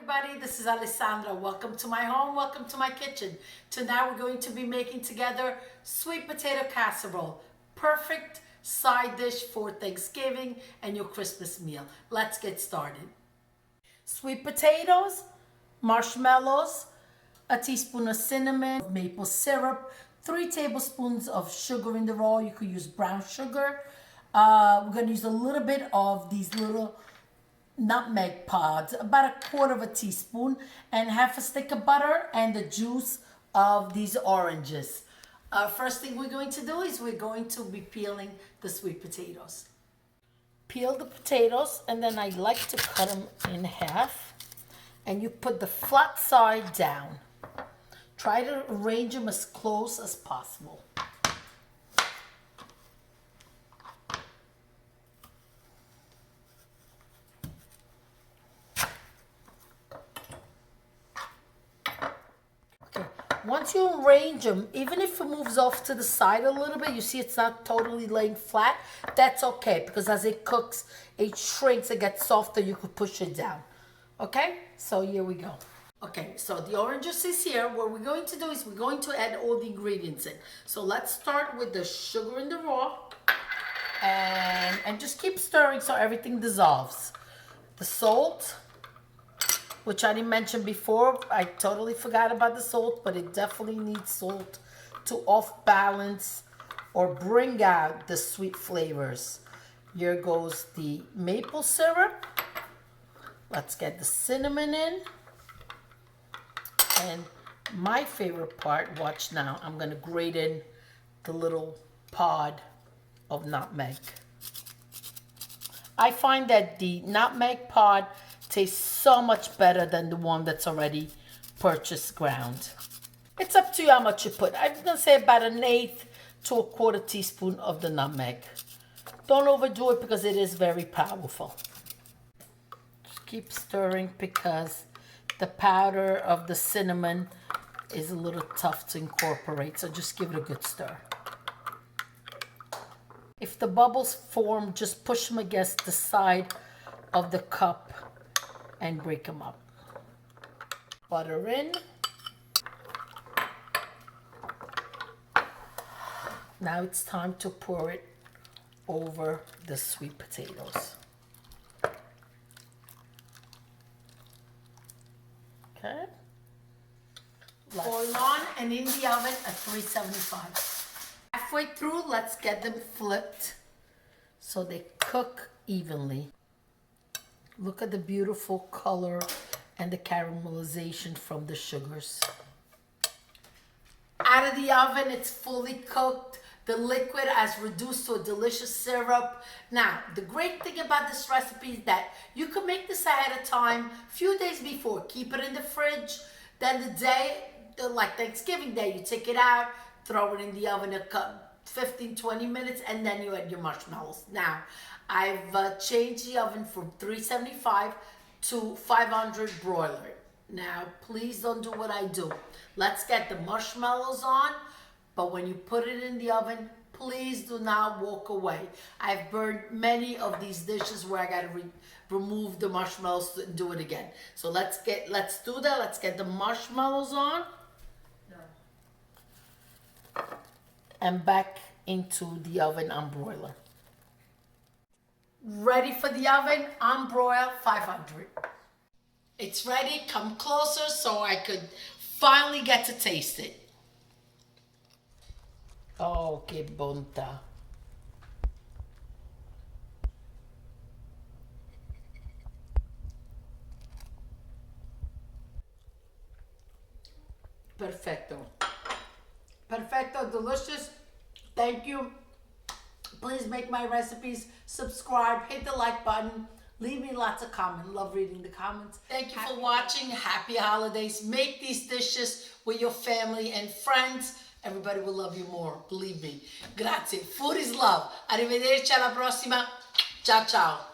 everybody, this is Alessandra. Welcome to my home, welcome to my kitchen. Tonight we're going to be making together sweet potato casserole. Perfect side dish for Thanksgiving and your Christmas meal. Let's get started. Sweet potatoes, marshmallows, a teaspoon of cinnamon, maple syrup, 3 tablespoons of sugar in the roll. You could use brown sugar. We're going to use a little bit of these little nutmeg pods, about 1/4 teaspoon, and half a stick of butter and the juice of these oranges. First thing we're going to do is we're going to be peeling the sweet potatoes. Peel the potatoes, and then I like to cut them in half, and you put the flat side down. Try to arrange them as close as possible. Once you arrange them, even if it moves off to the side a little bit, you see it's not totally laying flat, that's okay, because as it cooks, it shrinks, it gets softer, you could push it down. Okay, so here we go. Okay, so the orange juice is here. What we're going to do is we're going to add all the ingredients in. So let's start with the sugar in the raw, and just keep stirring so everything dissolves. The salt, which I didn't mention before. I totally forgot about the salt, but it definitely needs salt to off-balance or bring out the sweet flavors. Here goes the maple syrup. Let's get the cinnamon in. And my favorite part, watch now, I'm gonna grate in the little pod of nutmeg. I find that the nutmeg pod tastes so much better than the one that's already purchased ground. It's up to you how much you put. I'm gonna say about 1/8 to 1/4 teaspoon of the nutmeg. Don't overdo it because it is very powerful. Just keep stirring because the powder of the cinnamon is a little tough to incorporate, so just give it a good stir. If the bubbles form, just push them against the side of the cup and break them up. Butter in. Now it's time to pour it over the sweet potatoes. Okay. Boil on and in the oven at 375. Halfway through, let's get them flipped so they cook evenly. Look at the beautiful color and the caramelization from the sugars. Out of the oven, it's fully cooked. The liquid has reduced to a delicious syrup. Now, the great thing about this recipe is that you can make this ahead of time, a few days before. Keep it in the fridge. Then the day, like Thanksgiving Day, you take it out, throw it in the oven 15-20 minutes, and then you add your marshmallows. Now, I've changed the oven from 375 to 500 broiler. Now, please don't do what I do. Let's get the marshmallows on, but when you put it in the oven, please do not walk away. I've burned many of these dishes where I got to remove the marshmallows and do it again. So let's do that. Let's get the marshmallows on. And back into the oven on broiler. Ready for the oven on broil 500. It's ready. Come closer so I could finally get to taste it. Oh, che bontà. Perfecto. Perfecto, delicious. Thank you. Please make my recipes, subscribe, hit the like button, leave me lots of comments. Love reading the comments. Thank you for watching. Happy holidays. Make these dishes with your family and friends. Everybody will love you more, believe me. Grazie. Food is love. Arrivederci, alla prossima. Ciao, ciao.